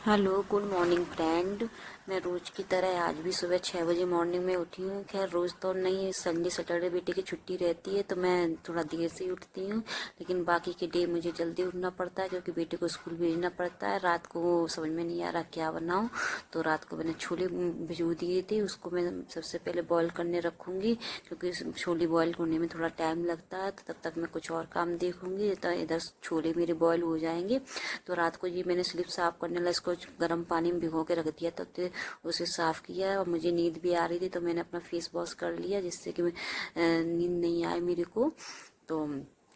Hello, good morning friend. मैं रोज की तरह आज भी सुबह 6 बजे मॉर्निंग में उठी हूँ। खैर रोज तो नहीं, संडे सैटरडे बेटे की छुट्टी रहती है तो मैं थोड़ा देर से ही उठती हूँ। लेकिन बाकी के डे मुझे जल्दी उठना पड़ता है क्योंकि बेटे को स्कूल भेजना पड़ता है। रात को वो समझ में नहीं आ रहा क्या बनाऊँ, तो रात को मैंने छोले भिगो दिए थे। उसको मैं सबसे पहले बॉईल करने रखूँगी क्योंकि छोले बॉईल होने में थोड़ा टाइम लगता है, तो तब तक मैं कुछ और काम देखूँगी। तो इधर छोले मेरे बॉईल हो जाएंगे। तो रात को ये मैंने स्लिप साफ करने लगा, इसको गर्म पानी में भिगो के रख दिया, तो उसे साफ किया। और मुझे नींद भी आ रही थी तो मैंने अपना फेस वॉश कर लिया जिससे कि नींद नहीं आए मेरे को। तो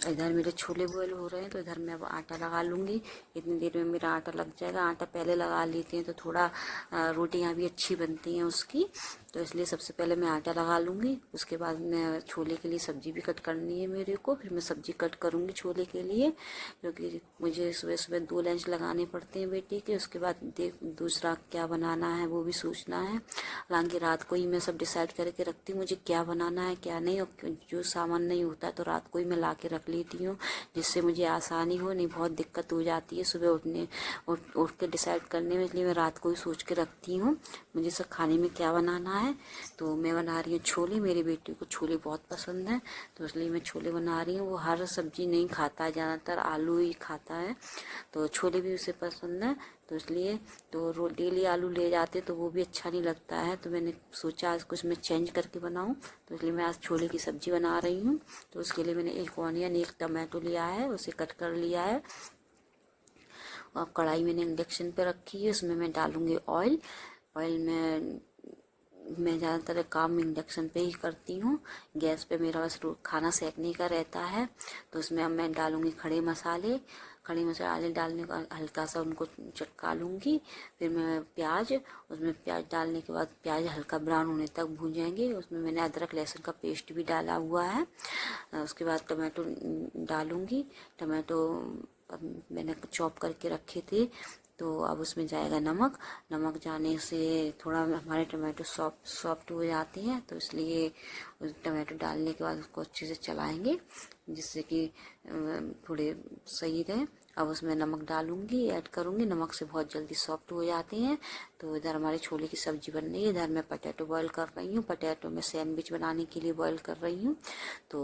इधर मेरे छोले बॉयल हो रहे हैं तो इधर मैं अब आटा लगा लूँगी। इतनी देर में मेरा आटा लग जाएगा। आटा पहले लगा लेते हैं तो थोड़ा रोटियां भी अच्छी बनती हैं उसकी, तो इसलिए सबसे पहले मैं आटा लगा लूँगी। उसके बाद मैं छोले के लिए सब्जी भी कट करनी है मेरे को, फिर मैं सब्जी कट करूँगी छोले के लिए क्योंकि मुझे सुबह सुबह 2 लंच लगाने पड़ते हैं बेटे के। उसके बाद दूसरा क्या बनाना है वो भी सोचना है। हालांकि रात को ही मैं सब डिसाइड करके रखती हूँ मुझे क्या बनाना है क्या नहीं, और जो सामान नहीं होता है तो रात को ही मैं ला के रख लेती हूँ जिससे मुझे आसानी हो। नहीं बहुत दिक्कत हो जाती है सुबह उठ के डिसाइड करने में, इसलिए मैं रात को ही सोच के रखती हूँ मुझे सब खाने में क्या बनाना है। तो मैं बना रही हूँ छोले। मेरे बेटे को छोले बहुत पसंद है तो इसलिए मैं छोले बना रही हूँ। वो हर सब्जी नहीं खाता है, ज़्यादातर आलू ही खाता है, तो छोले भी उसे पसंद है। तो इसलिए तो डेली आलू ले जाते तो वो भी अच्छा नहीं लगता है, तो मैंने सोचा आज कुछ मैं चेंज करके बनाऊं, तो इसलिए मैं आज छोले की सब्जी बना रही हूँ। तो उसके लिए मैंने एक ऑनियन एक टमाटो लिया है, उसे कट कर लिया है। और कढ़ाई मैंने इंडक्शन पे रखी है, उसमें मैं डालूंगी ऑयल। ऑयल में मैं ज़्यादातर काम इंडक्शन पे ही करती हूँ। गैस पे मेरा बस खाना सेकने का रहता है। तो उसमें अब मैं डालूंगी खड़े मसाले डालने का हल्का सा उनको चटका लूँगी। फिर मैं प्याज, उसमें प्याज डालने के बाद प्याज हल्का ब्राउन होने तक भूनेंगे। उसमें मैंने अदरक लहसुन का पेस्ट भी डाला हुआ है। उसके बाद टमाटो डालूँगी। टमाटो मैंने चॉप करके रखे थे, तो अब उसमें जाएगा नमक। नमक जाने से थोड़ा हमारे टमाटो सॉफ्ट हो जाते हैं, तो इसलिए उस टमाटो डालने के बाद उसको अच्छे से चलाएंगे जिससे कि थोड़े सही रहे। अब उसमें नमक डालूंगी, ऐड करूंगी। नमक से बहुत जल्दी सॉफ्ट हो जाते हैं। तो इधर हमारे छोले की सब्जी बन रही है। इधर मैं पटेटो बॉईल कर रही हूँ। पटेटो में सैंडविच बनाने के लिए बॉईल कर रही हूँ। तो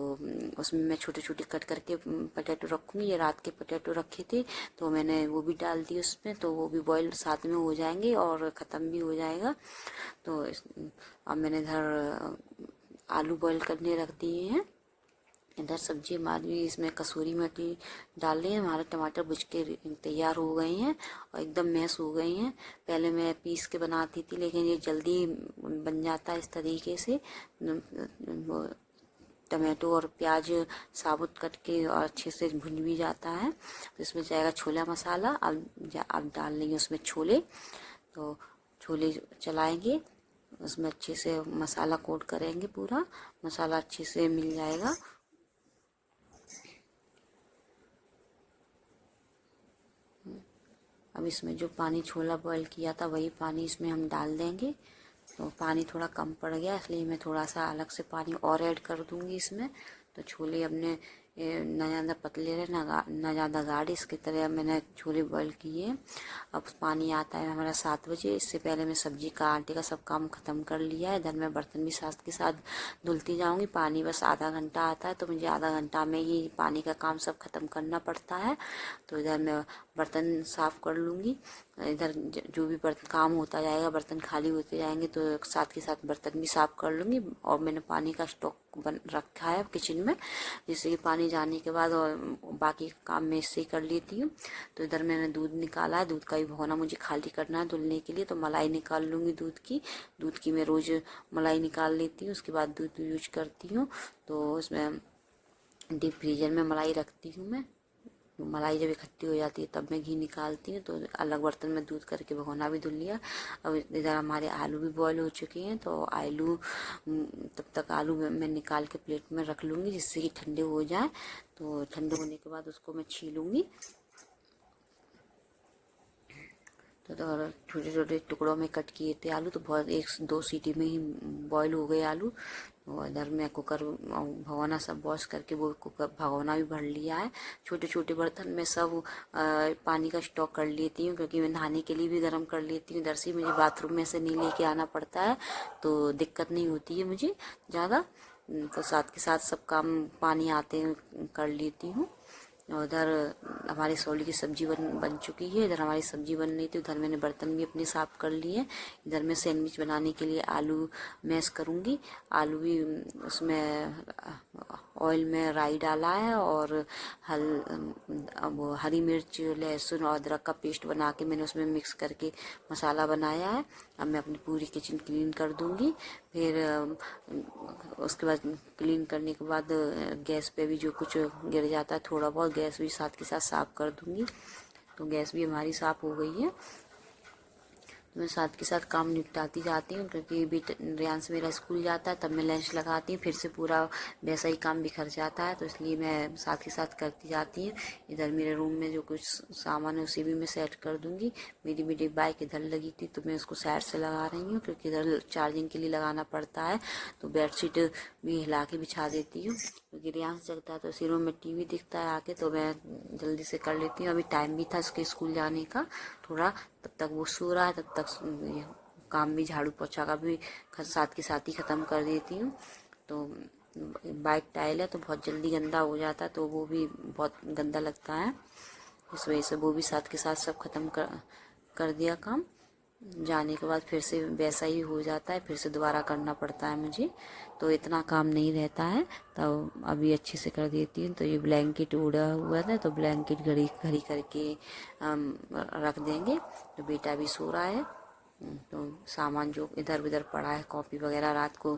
उसमें मैं छोटे छोटे कट करके पटेटो रखूंगी। ये रात के पटेटो रखे थे तो मैंने वो भी डाल दिए उसमें, तो वो भी बॉईल साथ में हो जाएंगे और ख़त्म भी हो जाएगा। तो अब मैंने इधर आलू बॉईल करने रख दिए हैं। इधर सब्जी हमारी इसमें कसूरी मेथी डाल रही है। हमारे टमाटर भुज के तैयार हो गए हैं और एकदम मैश हो गए हैं। पहले मैं पीस के बनाती थी लेकिन ये जल्दी बन जाता है इस तरीके से। टमाटो और प्याज साबुत कट के और अच्छे से भुन भी जाता है। तो इसमें जाएगा छोला मसाला। अब डाल लेंगे उसमें छोले। तो छोले चलाएंगे, उसमें अच्छे से मसाला कोट करेंगे, पूरा मसाला अच्छे से मिल जाएगा। अब इसमें जो पानी छोला बॉईल किया था वही पानी इसमें हम डाल देंगे। तो पानी थोड़ा कम पड़ गया इसलिए मैं थोड़ा सा अलग से पानी और ऐड कर दूंगी इसमें। तो छोले अपने ना ज़्यादा पतले रहे ना ज़्यादा गाढ़े, इसकी तरह मैंने छोले बॉईल किए। अब पानी आता है हमारा 7 बजे। इससे पहले मैं सब्जी का आटे का सब काम ख़त्म कर लिया है। इधर मैं बर्तन भी साथ के साथ धुलती जाऊंगी। पानी बस आधा घंटा आता है तो मुझे आधा घंटा में ही पानी का काम सब ख़त्म करना पड़ता है। तो इधर मैं बर्तन साफ कर लूँगी। इधर जो भी बर्तन काम होता जाएगा, बर्तन खाली होते जाएंगे तो साथ के साथ बर्तन भी साफ कर लूँगी। और मैंने पानी का स्टॉक बन रखा है किचन में, जिससे कि पानी जाने के बाद और बाकी काम मैं इससे ही कर लेती हूँ। तो इधर मैंने दूध निकाला है। दूध का भी भगोना मुझे खाली करना है धुलने के लिए, तो मलाई निकाल लूँगी दूध की मैं रोज़ मलाई निकाल लेती हूँ। उसके बाद दूध यूज करती हूँ। तो उसमें डीप फ्रीजर में मलाई रखती हूँ मैं। मलाई जब इकट्ठी हो जाती है तब मैं घी निकालती हूँ। तो अलग बर्तन में दूध करके भगोना भी धुल लिया। अब इधर हमारे आलू भी बॉईल हो चुके हैं, तो आलू तब तक आलू मैं निकाल के प्लेट में रख लूँगी जिससे कि ठंडे हो जाए। तो ठंडे होने के बाद उसको मैं छीलूँगी। तो छोटे छोटे टुकड़ों में कट किए थे आलू, तो बहुत 1-2 सीटी में ही बॉईल हो गए आलू। और इधर मैं कुकर भगोना सब वॉश करके वो कुकर भगोना भी भर लिया है। छोटे छोटे बर्तन में सब पानी का स्टॉक कर लेती हूँ, क्योंकि मैं नहाने के लिए भी गर्म कर लेती हूँ। इधर से मुझे बाथरूम में से नहीं लेके आना पड़ता है, तो दिक्कत नहीं होती है मुझे ज़्यादा। तो साथ के साथ सब काम पानी आते कर लेती हूँ। और उधर हमारी सौली की सब्जी बन चुकी है। इधर हमारी सब्जी बन रही थी, उधर मैंने बर्तन भी अपने साफ कर लिए। इधर मैं सैंडविच बनाने के लिए आलू मैश करूँगी। आलू भी उसमें ऑयल में राई डाला है और वो हरी मिर्च, लहसुन और अदरक का पेस्ट बना के मैंने उसमें मिक्स करके मसाला बनाया है। अब मैं अपनी पूरी किचन क्लीन कर दूँगी। फिर उसके बाद क्लीन करने के बाद गैस पे भी जो कुछ गिर जाता है थोड़ा बहुत, गैस भी साथ के साथ साफ कर दूँगी। तो गैस भी हमारी साफ हो गई है। तो मैं साथ के साथ काम निपटाती जाती हूँ, क्योंकि रियांश मेरा स्कूल जाता है तब मैं लंच लगाती हूँ, फिर से पूरा वैसा ही काम बिखर जाता है, तो इसलिए मैं साथ के साथ करती जाती हूँ। इधर मेरे रूम में जो कुछ सामान है उसे भी मैं सेट कर दूँगी। मेरी बाइक इधर लगी थी तो मैं उसको साइड से लगा रही हूँ, क्योंकि इधर चार्जिंग के लिए लगाना पड़ता है। तो बेडशीट भी हिला के बिछा देती हूँ, क्योंकि रियांश जगता है तो इसी रूम में टीवी दिखता है आके, तो मैं जल्दी से कर लेती हूँ। अभी टाइम भी था इसके स्कूल जाने का थोड़ा, तब तक वो सो रहा है, तब तक काम भी झाड़ू पोछा का भी साथ के साथ ही ख़त्म कर देती हूँ। तो बाइक टाइल है तो बहुत जल्दी गंदा हो जाता है, तो वो भी बहुत गंदा लगता है। इस वजह से वो भी साथ के साथ सब ख़त्म कर दिया काम। जाने के बाद फिर से वैसा ही हो जाता है, फिर से दोबारा करना पड़ता है मुझे, तो इतना काम नहीं रहता है। तो अभी अच्छे से कर देती हूँ। तो ये ब्लैंकेट उड़ा हुआ था, तो ब्लैंकेट घड़ी घड़ी करके रख देंगे। तो बेटा भी सो रहा है। तो सामान जो इधर उधर पड़ा है, कॉपी वगैरह रात को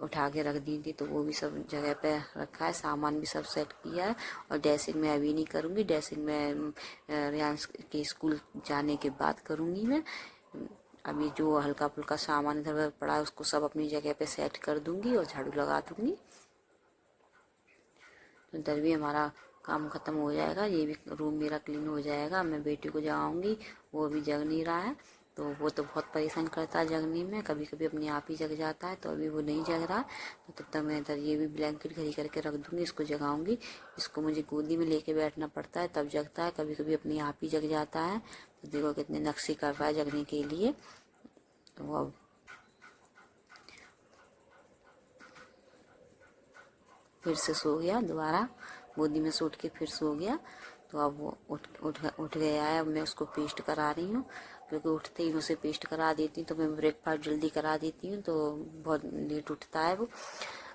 उठा के रख दी थी, तो वो भी सब जगह पे रखा है। सामान भी सब सेट किया है। और ड्रेसिंग मैं अभी नहीं करूँगी, ड्रेसिंग मैं रियांश के स्कूल जाने के बाद करूँगी। मैं अभी जो हल्का फुल्का सामान इधर उधर पड़ा है उसको सब अपनी जगह पे सेट कर दूँगी और झाड़ू लगा दूँगी। तो इधर भी हमारा काम खत्म हो जाएगा, ये भी रूम मेरा क्लीन हो जाएगा। मैं बेटी को जगाऊंगी, वो अभी जग नहीं रहा है, तो वो तो बहुत परेशान करता है जगने में, कभी कभी अपने आप ही जग जाता है। तो अभी वो नहीं जग रहा, तो तब तक मैं इधर ये भी ब्लैंकेट घड़ी करके रख दूंगी, इसको जगाऊंगी। इसको मुझे गोदी में लेके बैठना पड़ता है तब जगता है, कभी कभी अपने आप ही जग जाता है। तो देखो कितने नक्शे कर रहा है जगने के लिए। तो अब फिर से सो गया, दोबारा गोदी में से उठ के फिर सो गया। तो अब वो उठ गया है। अब मैं उसको पेस्ट करा रही हूँ, क्योंकि उठते ही उसे पेस्ट करा देती हूँ तो मैं ब्रेकफास्ट जल्दी करा देती हूँ, तो बहुत लेट उठता है वो।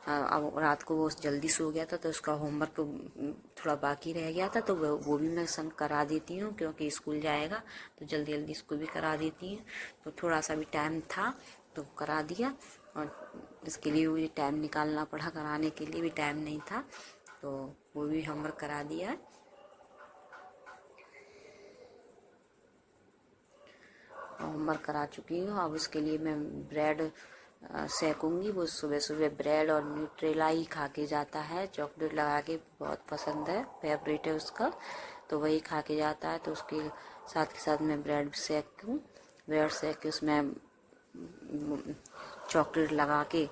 अब रात को वो जल्दी सो गया था तो उसका होमवर्क थोड़ा बाकी रह गया था, तो वो भी मैं संग करा देती हूँ, क्योंकि स्कूल जाएगा तो जल्दी जल्दी इसको भी करा देती हूँ। तो थोड़ा सा भी टाइम था तो करा दिया, और इसके लिए मुझे टाइम निकालना पड़ा, कराने के लिए भी टाइम नहीं था, तो वो भी होमवर्क करा दिया है। होमवर्क करा चुकी हूँ। अब उसके लिए मैं ब्रेड सेकूंगी। वो सुबह सुबह ब्रेड और न्यूट्रेला ही खा के जाता है, चॉकलेट लगा के, बहुत पसंद है, फेवरेट है उसका, तो वही खा के जाता है। तो उसके साथ के साथ मैं ब्रेड सेकूँ, ब्रेड सेक के उसमें चॉकलेट लगा के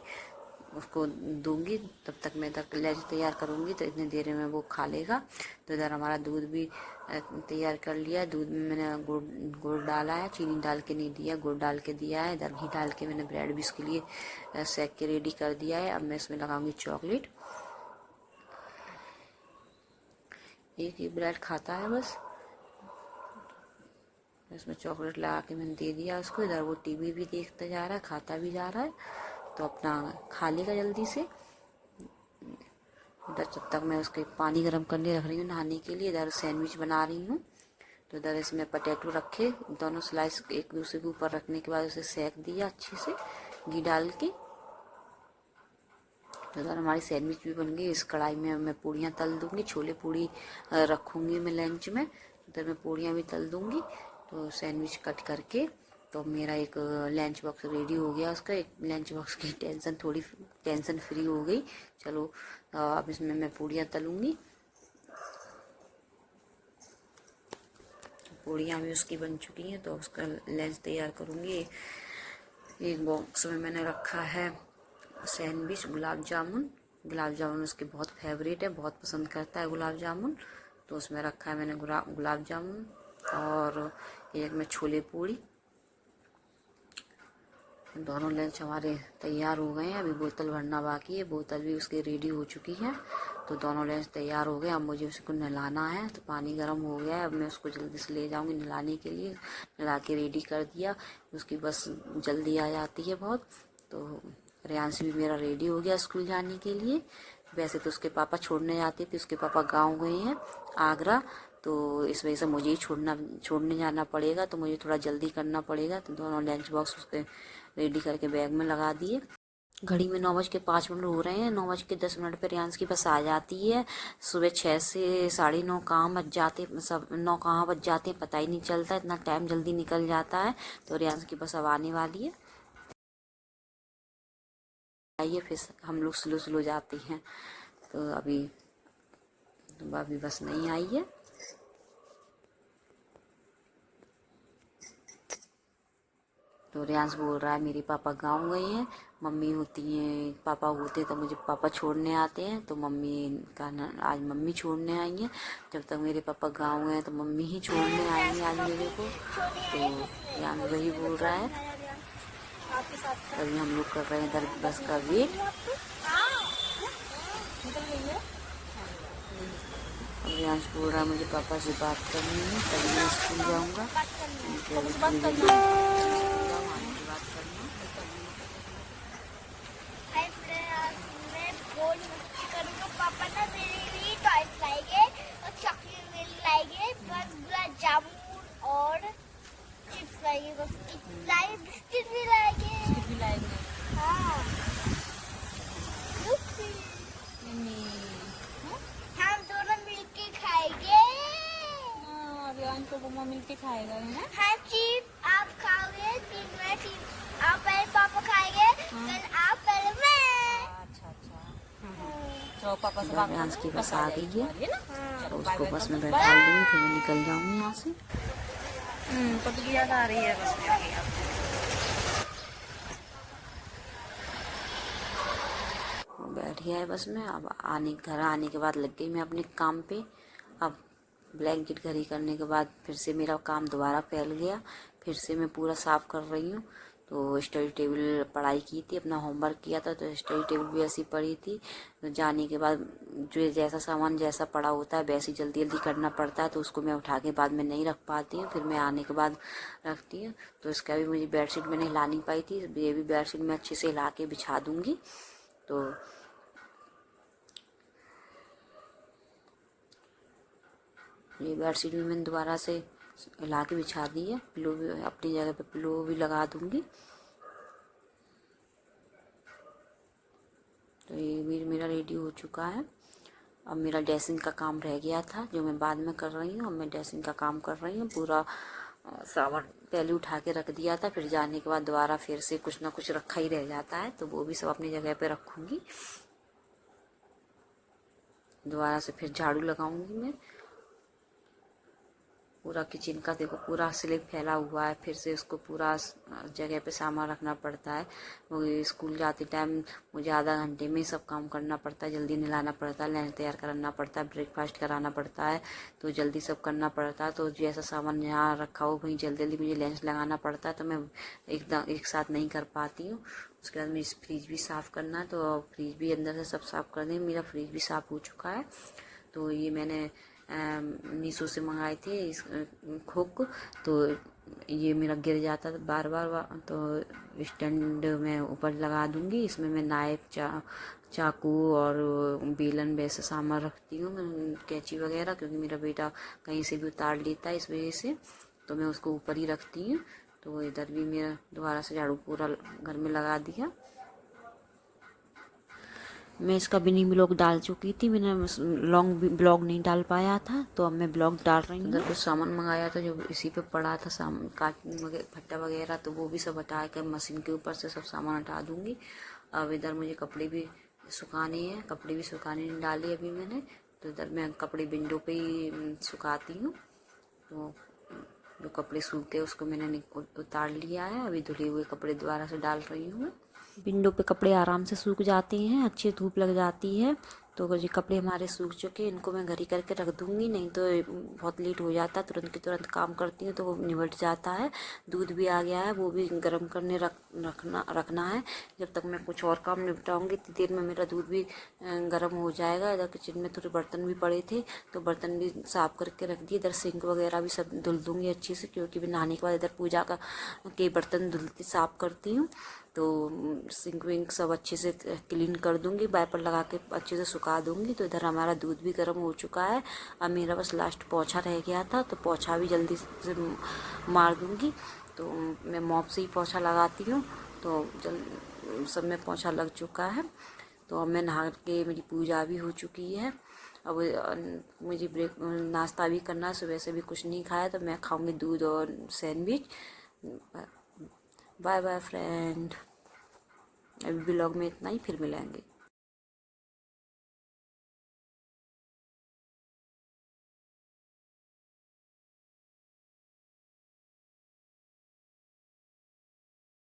उसको दूंगी। तब तक मैं इधर लंच तैयार करूंगी, तो इतनी देर में वो खा लेगा। तो इधर हमारा दूध भी तैयार कर लिया। दूध में मैंने गुड़ डाला है, चीनी डाल के नहीं दिया, गुड़ डाल के दिया है। इधर घी डाल के मैंने ब्रेड भी इसके लिए सेक के रेडी कर दिया है। अब मैं इसमें लगाऊंगी चॉकलेट। एक ही ब्रेड खाता है बस, इसमें चॉकलेट लगा के मैंने दे दिया उसको। इधर वो टीवी भी देखता जा रहा है, खाता भी जा रहा है, तो अपना खा लेगा जल्दी से। इधर जब तक मैं उसके पानी गर्म करने रख रही हूँ नहाने के लिए, इधर सैंडविच बना रही हूँ। तो इधर इसमें पोटैटो रखे, दोनों स्लाइस एक दूसरे के ऊपर रखने के बाद उसे सेक दिया अच्छे से घी डाल के। तो इधर हमारी सैंडविच भी बन गई। इस कढ़ाई में मैं पूड़ियाँ तल दूंगी, छोले पूड़ी रखूँगी मैं लंच में, इधर मैं पूड़ियाँ भी तल दूंगी। तो सैंडविच कट करके तो मेरा एक लंच बॉक्स रेडी हो गया। उसका एक लंच बॉक्स की थोड़ी टेंशन फ्री हो गई। चलो अब इसमें मैं पूड़ियाँ तलूँगी। पूड़ियाँ भी उसकी बन चुकी हैं, तो उसका लंच तैयार करूँगी। एक बॉक्स में मैंने रखा है सैंडविच, गुलाब जामुन उसके बहुत फेवरेट है, बहुत पसंद करता है गुलाब जामुन। तो उसमें रखा है मैंने गुलाब जामुन और एक में छोले पूड़ी। दोनों लंच हमारे तैयार हो गए हैं, अभी बोतल भरना बाकी है, बोतल भी उसकी रेडी हो चुकी है। तो दोनों लंच तैयार हो गए, अब मुझे उसको नहलाना है। तो पानी गर्म हो गया है, अब मैं उसको जल्दी से ले जाऊंगी नहलाने के लिए। नहला के रेडी कर दिया, उसकी बस जल्दी आ जाती है बहुत। तो रेयांश भी मेरा रेडी हो गया स्कूल जाने के लिए। वैसे तो उसके पापा छोड़ने जाते थे, उसके पापा गाँव गए हैं आगरा, तो इस वजह से मुझे ही छोड़ने जाना पड़ेगा। तो मुझे थोड़ा जल्दी करना पड़ेगा। तो दोनों लंच बॉक्स उसके रेडी करके बैग में लगा दिए। घड़ी में 9:05 हो रहे हैं। 9:10 पर रियांश की बस आ जाती है। सुबह 6 से 9:30 कहाँ बज जाते, सब 9 कहाँ बज जाते हैं पता ही नहीं चलता, इतना टाइम जल्दी निकल जाता है। तो रियांश की बस अब आने वाली है। आइए फिर हम लोग स्लो जाते हैं। तो अभी बस नहीं आई है। तो रियांश बोल रहा है मेरे पापा गाँव गए हैं, मम्मी होती हैं, पापा होते तो मुझे पापा छोड़ने आते हैं। तो मम्मी का आज मम्मी छोड़ने आई हैं। जब तक मेरे पापा गाँव गए हैं तो मम्मी ही छोड़ने आएंगे आज मेरे को। तो रियांश वही बोल रहा है। अभी हम लोग कर रहे हैं इधर बस का वेट। रियांश बोल रहा है मुझे पापा से बात करनी है, तभी मैं स्कूल जाऊँगा। पापा ना मेरे लिए टॉयज लाएंगे और चॉकलेट लाएंगे, बस गुलाब जामुन और चिप्स लाएंगे, बस लाएंगे, बिस्किट भी लाएंगे। हाँ हम दोनों मिलके खाएंगे। रियांश को मम्मा मिलके खाएगा है ना। हाँ चिप्स आप खाओगे, तीन में चिप्स आप पहले पापा खाएंगे, फिर आप पहले मैं। अच्छा तो पापा से बात रियांश की बस आ गई है, ना। तो उसको बस में बैठा दूंगी, फिर मैं निकल जाऊंगी यहाँ से। कब की याद आ रही है बस में आगे आप। बैठ गया है बस में। अब घर आने के बाद लग गई मैं अपने काम पे। अब ब्लैंकेट घड़ी करने के बाद फिर से मेरा काम दोबारा फैल गया, फिर से मैं पूरा साफ कर रही हूँ। तो स्टडी टेबल पढ़ाई की थी, अपना होमवर्क किया था, तो स्टडी टेबल भी ऐसी पड़ी थी। तो जाने के बाद जो जैसा सामान जैसा पड़ा होता है वैसे जल्दी जल्दी करना पड़ता है, तो उसको मैं उठा के बाद में नहीं रख पाती हूँ, फिर मैं आने के बाद रखती हूँ। तो इसका भी मुझे बेडशीट मैंने हिला नहीं पाई थी, ये भी बेडशीट मैं अच्छे से हिला के बिछा दूँगी। तो ये बेडशीट भी मैंने दोबारा से हिला के बिछा दी है। पिलो भी अपनी जगह पे पिलो भी लगा दूंगी। तो ये भी मेरा रेडी हो चुका है। अब मेरा ड्रेसिंग का काम रह गया था जो मैं बाद में कर रही हूँ। अब मैं ड्रेसिंग का काम कर रही हूँ। पूरा सामान पहले उठा के रख दिया था, फिर जाने के बाद दोबारा फिर से कुछ ना कुछ रखा ही रह जाता है, तो वो भी सब अपनी जगह पे रखूंगी। दोबारा से फिर झाड़ू लगाऊंगी मैं। पूरा किचन का देखो पूरा स्लिप फैला हुआ है, फिर से उसको पूरा जगह पे सामान रखना पड़ता है। स्कूल जाते टाइम मुझे आधा घंटे में सब काम करना पड़ता है, जल्दी नहलाना पड़ता है, लंच तैयार करना पड़ता है, ब्रेकफास्ट कराना पड़ता है, तो जल्दी सब करना पड़ता है। तो जैसा सामान यहाँ रखा हो वहीं जल्दी जल्दी मुझे लंच लगाना पड़ता है, तो मैं एकदम एक साथ नहीं कर पाती हूँ। उसके बाद मुझे फ्रिज भी साफ़ करना है, तो फ्रिज भी अंदर से सब साफ़ कर दें। मेरा फ्रिज भी साफ़ हो चुका है। तो ये मैंने मीशो से मंगाए थे इस हुक। तो ये मेरा गिर जाता था बार बार, तो स्टैंड में ऊपर लगा दूंगी। इसमें मैं नाइफ, चाकू और बेलन वैसे सामान रखती हूँ, मैं कैंची वगैरह, क्योंकि मेरा बेटा कहीं से भी उतार लेता है, इस वजह से तो मैं उसको ऊपर ही रखती हूँ। तो इधर भी मेरा दोबारा से झाड़ू पूरा घर में लगा दिया। मैं इसका मिनी ब्लॉग डाल चुकी थी, मैंने लॉन्ग ब्लॉग नहीं डाल पाया था, तो अब मैं ब्लॉग डाल रही हूँ। उधर कुछ सामान मंगाया था जो इसी पे पड़ा था, फट्टा वगैरह, तो वो भी सब हटा कर मशीन के ऊपर से सब सामान हटा दूंगी। अब इधर मुझे कपड़े भी सुखाने हैं, कपड़े भी सुखाने नहीं डाले अभी मैंने, तो इधर मैं कपड़े विंडो पे ही सुखाती हूँ। तो जो कपड़े सूख गए उसको मैंने उतार लिया है, अभी धुले हुए कपड़े दोबारा से डाल रही हूँ। विंडो पे कपड़े आराम से सूख जाते हैं, अच्छी धूप लग जाती है। तो ये कपड़े हमारे सूख चुके हैं, इनको मैं घड़ी करके रख दूँगी, नहीं तो बहुत लेट हो जाता है। तुरंत के तुरंत काम करती हूँ तो वो निबट जाता है। दूध भी आ गया है, वो भी गर्म करने रखना है। जब तक मैं कुछ और काम निपटाऊँगी इतनी देर में मेरा दूध भी गर्म हो जाएगा। इधर किचन में थोड़े बर्तन भी पड़े थे तो बर्तन भी साफ़ करके रख दिए। इधर सिंक वगैरह भी सब धुल दूँगी अच्छे से, क्योंकि भी नहाने के बाद इधर पूजा के बर्तन धुलती साफ़ करती हूँ। तो सिंक विंक सब अच्छे से क्लीन कर दूंगी, वाइपर लगा के अच्छे से सुखा दूंगी। तो इधर हमारा दूध भी गर्म हो चुका है। अब मेरा बस लास्ट पोछा रह गया था, तो पोछा भी जल्दी से मार दूंगी। तो मैं मॉप से ही पोछा लगाती हूँ, तो सब में पोछा लग चुका है। तो अब मैं नहा के मेरी पूजा भी हो चुकी है। अब मुझे नाश्ता भी करना है, सुबह से भी कुछ नहीं खाया, तो मैं खाऊंगी दूध और सैंडविच। बाय बाय फ्रेंड, अभी ब्लॉग में इतना ही, फिर मिलेंगे।